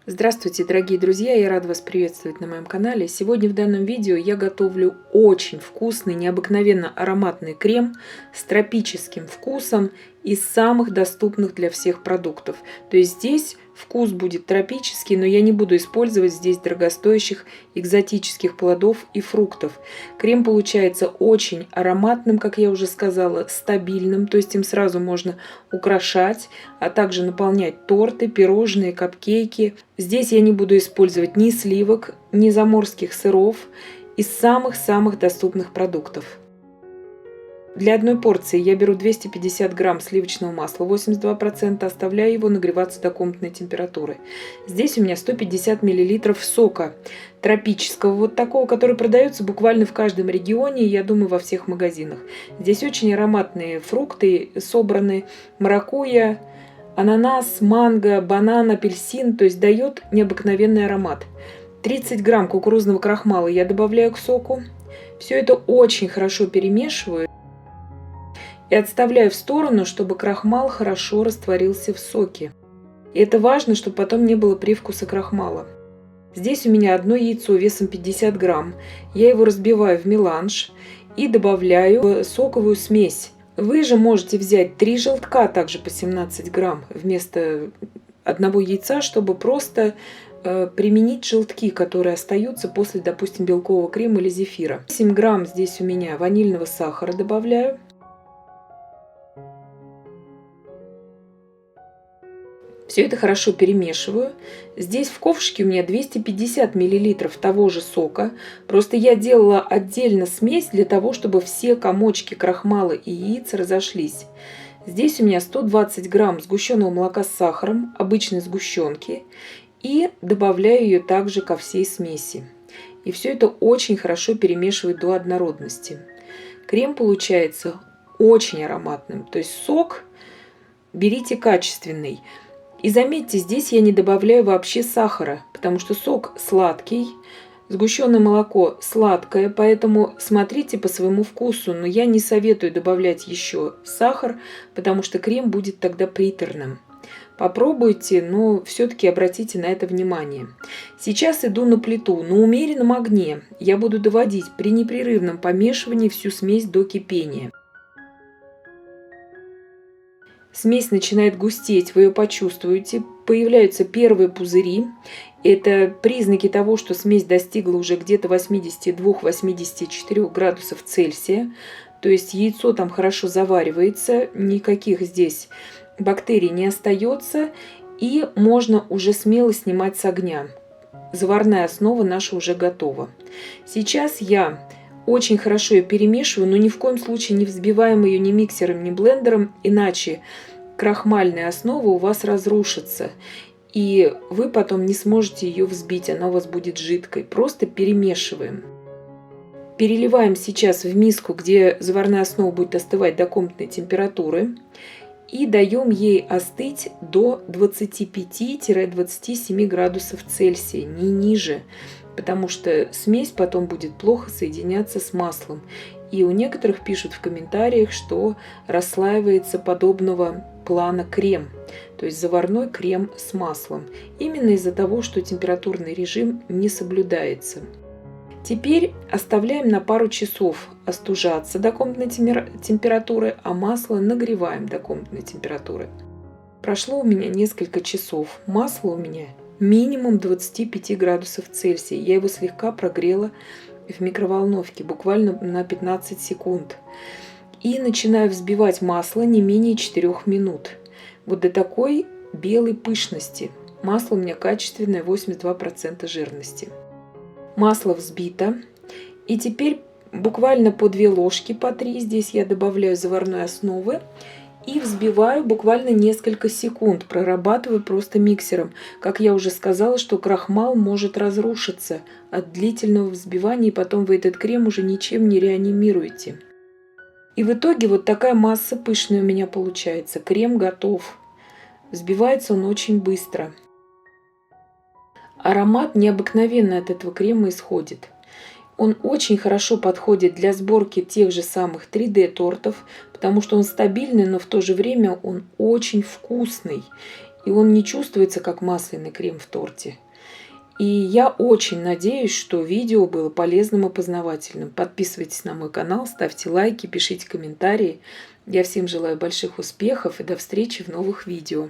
Здравствуйте, дорогие друзья! Я рада вас приветствовать на моем канале. Сегодня в данном видео я готовлю очень вкусный, необыкновенно ароматный крем с тропическим вкусом из самых доступных для всех продуктов. То есть здесь вкус будет тропический, но я не буду использовать здесь дорогостоящих экзотических плодов и фруктов. Крем получается очень ароматным, как я уже сказала, стабильным, то есть им сразу можно украшать, а также наполнять торты, пирожные, капкейки. Здесь я не буду использовать ни сливок, ни заморских сыров, из самых-самых доступных продуктов. Для одной порции я беру 250 грамм сливочного масла 82%, оставляю его нагреваться до комнатной температуры. Здесь у меня 150 миллилитров сока тропического, вот такого, который продается буквально в каждом регионе, я думаю, во всех магазинах. Здесь очень ароматные фрукты собраны: маракуйя, ананас, манго, банан, апельсин, то есть дает необыкновенный аромат. 30 грамм кукурузного крахмала я добавляю к соку. Все это очень хорошо перемешиваю и отставляю в сторону, чтобы крахмал хорошо растворился в соке. И это важно, чтобы потом не было привкуса крахмала. Здесь у меня одно яйцо весом 50 грамм. Я его разбиваю в меланж и добавляю в соковую смесь. Вы же можете взять 3 желтка, также по 17 грамм, вместо одного яйца, чтобы просто применить желтки, которые остаются после, допустим, белкового крема или зефира. 7 грамм здесь у меня ванильного сахара добавляю. Все это хорошо перемешиваю. Здесь в ковшике у меня 250 миллилитров того же сока. Просто я делала отдельно смесь для того, чтобы все комочки крахмала и яиц разошлись. Здесь у меня 120 грамм сгущенного молока с сахаром, обычной сгущенки. И добавляю ее также ко всей смеси. И все это очень хорошо перемешивать до однородности. Крем получается очень ароматным. То есть сок берите качественный. И заметьте, здесь я не добавляю вообще сахара, потому что сок сладкий, сгущенное молоко сладкое, поэтому смотрите по своему вкусу. Но я не советую добавлять еще сахар, потому что крем будет тогда приторным. Попробуйте, но все-таки обратите на это внимание. Сейчас иду на плиту на умеренном огне. Я буду доводить при непрерывном помешивании всю смесь до кипения. Смесь начинает густеть, вы ее почувствуете, появляются первые пузыри. Это признаки того, что смесь достигла уже где-то 82-84 градусов Цельсия. То есть яйцо там хорошо заваривается, никаких здесь бактерий не остается, и можно уже смело снимать с огня. Заварная основа наша уже готова. Сейчас я очень хорошо ее перемешиваю, но ни в коем случае не взбиваем ее ни миксером, ни блендером, иначе крахмальная основа у вас разрушится, и вы потом не сможете ее взбить, она у вас будет жидкой. Просто перемешиваем. Переливаем сейчас в миску, где заварная основа будет остывать до комнатной температуры, и даем ей остыть до 25-27 градусов Цельсия, не ниже, потому что смесь потом будет плохо соединяться с маслом. И у некоторых пишут в комментариях, что расслаивается подобного плана крем, то есть заварной крем с маслом, именно из-за того, что температурный режим не соблюдается. Теперь оставляем на пару часов остужаться до комнатной температуры, а масло нагреваем до комнатной температуры. Прошло у меня несколько часов. Масло у меня минимум 25 градусов Цельсия. Я его слегка прогрела в микроволновке, буквально на 15 секунд. И начинаю взбивать масло не менее 4 минут. Вот до такой белой пышности. Масло у меня качественное, 82% жирности. Масло взбито. И теперь буквально по 2 ложки, по 3 здесь я добавляю заварной основы. И взбиваю буквально несколько секунд, прорабатываю просто миксером. Как я уже сказала, что крахмал может разрушиться от длительного взбивания, и потом вы этот крем уже ничем не реанимируете. И в итоге вот такая масса пышная у меня получается. Крем готов. Взбивается он очень быстро. Аромат необыкновенный от этого крема исходит. Он очень хорошо подходит для сборки тех же самых 3D тортов, потому что он стабильный, но в то же время он очень вкусный. и он не чувствуется как масляный крем в торте. И я очень надеюсь, что видео было полезным и познавательным. Подписывайтесь на мой канал, ставьте лайки, пишите комментарии. Я всем желаю больших успехов и до встречи в новых видео.